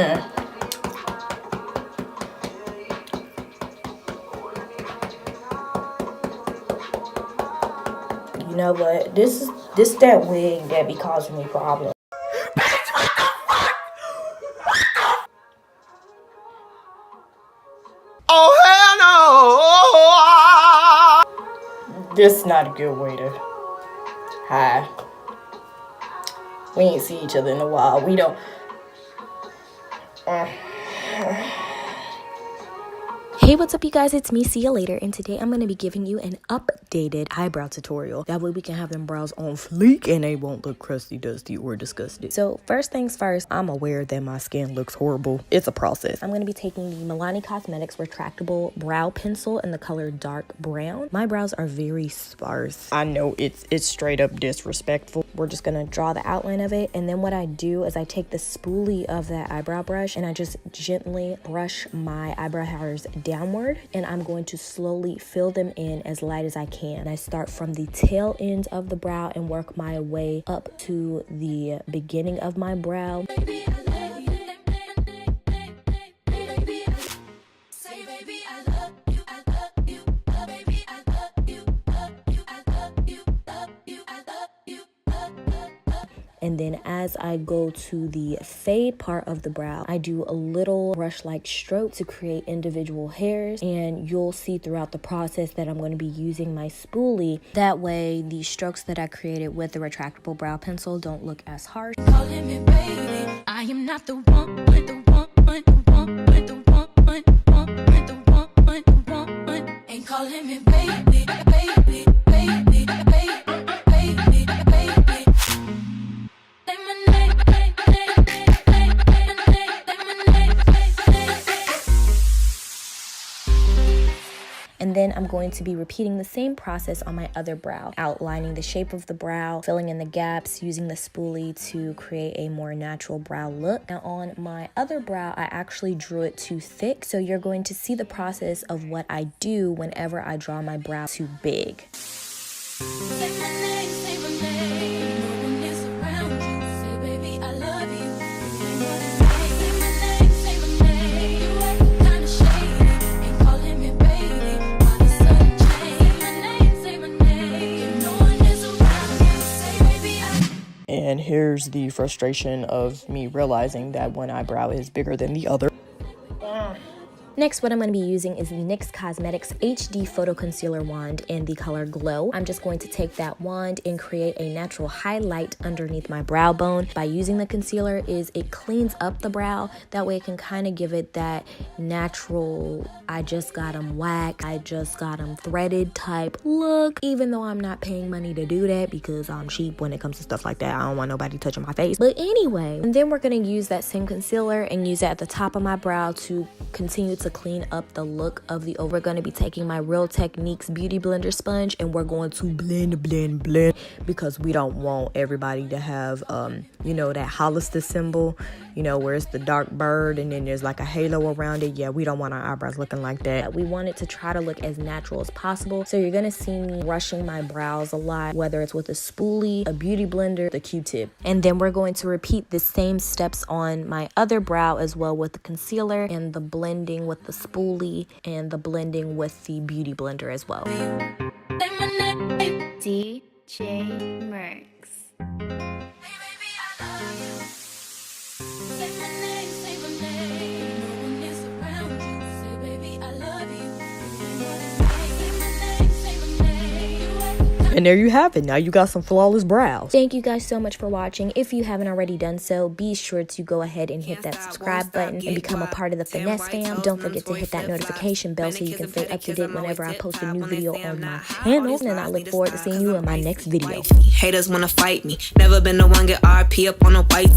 You know what? This that wig that be causing me problems. Oh hell no! This is not a good way to hi. We ain't see each other in a while. We don't. Hey, what's up you guys, it's me, see you later, and today I'm going to be giving you an updated eyebrow tutorial. That way we can have them brows on fleek and they won't look crusty, dusty, or disgusted. So first things first, I'm aware that my skin looks horrible. It's a process. I'm going to be taking the Milani Cosmetics retractable brow pencil in the color dark brown. My brows are very sparse. I know it's straight up disrespectful. We're just going to draw the outline of it, and then what I do is I take the spoolie of that eyebrow brush and I just gently brush my eyebrow hairs downward, and I'm going to slowly fill them in as light as I can. I start from the tail end of the brow and work my way up to the beginning of my brow. And then as I go to the fade part of the brow, I do a little brush-like stroke to create individual hairs. And you'll see throughout the process that I'm going to be using my spoolie. That way, the strokes that I created with the retractable brow pencil don't look as harsh. Calling me baby, I am not the one, ain't calling me baby, baby, baby, baby. And then I'm going to be repeating the same process on my other brow, outlining the shape of the brow, filling in the gaps, using the spoolie to create a more natural brow look. Now on my other brow, I actually drew it too thick, so you're going to see the process of what I do whenever I draw my brow too big. Say my name, say my name. No one is around you. Say, baby, I love you. Say my name, say my name. You act kinda shady. Ain't calling me baby. Why the sudden change? Say my name. No one is around you. Say, baby, I. And here's the frustration of me realizing that one eyebrow is bigger than the other. Next, what I'm going to be using is the NYX Cosmetics HD Photo Concealer Wand in the color Glow. I'm just going to take that wand and create a natural highlight underneath my brow bone. By using the concealer, it cleans up the brow. That way it can kind of give it that natural, I just got them whacked, I just got them threaded type look. Even though I'm not paying money to do that because I'm cheap when it comes to stuff like that. I don't want nobody touching my face. But anyway, and then we're going to use that same concealer and use it at the top of my brow to continue to clean up the look of the over. We're going to be taking my Real Techniques Beauty Blender sponge and we're going to blend because we don't want everybody to have you know, that Hollister symbol, you know, where it's the dark bird and then there's like a halo around it. Yeah, we don't want our eyebrows looking like that. We want it to try to look as natural as possible. So you're going to see me brushing my brows a lot, whether it's with a spoolie, a beauty blender, the Q-tip. And then we're going to repeat the same steps on my other brow as well, with the concealer and the blending with the spoolie and the blending with the beauty blender as well. DJ Merx. And there you have it. Now you got some flawless brows. Thank you guys so much for watching. If you haven't already done so, be sure to go ahead and hit that subscribe button and become a part of the Finesse fam. Don't forget to hit that notification bell so you can stay up to date whenever I post a new video on my channel. And I look forward to seeing you in my next video. Haters wanna fight me. Never been the one get RP up on a white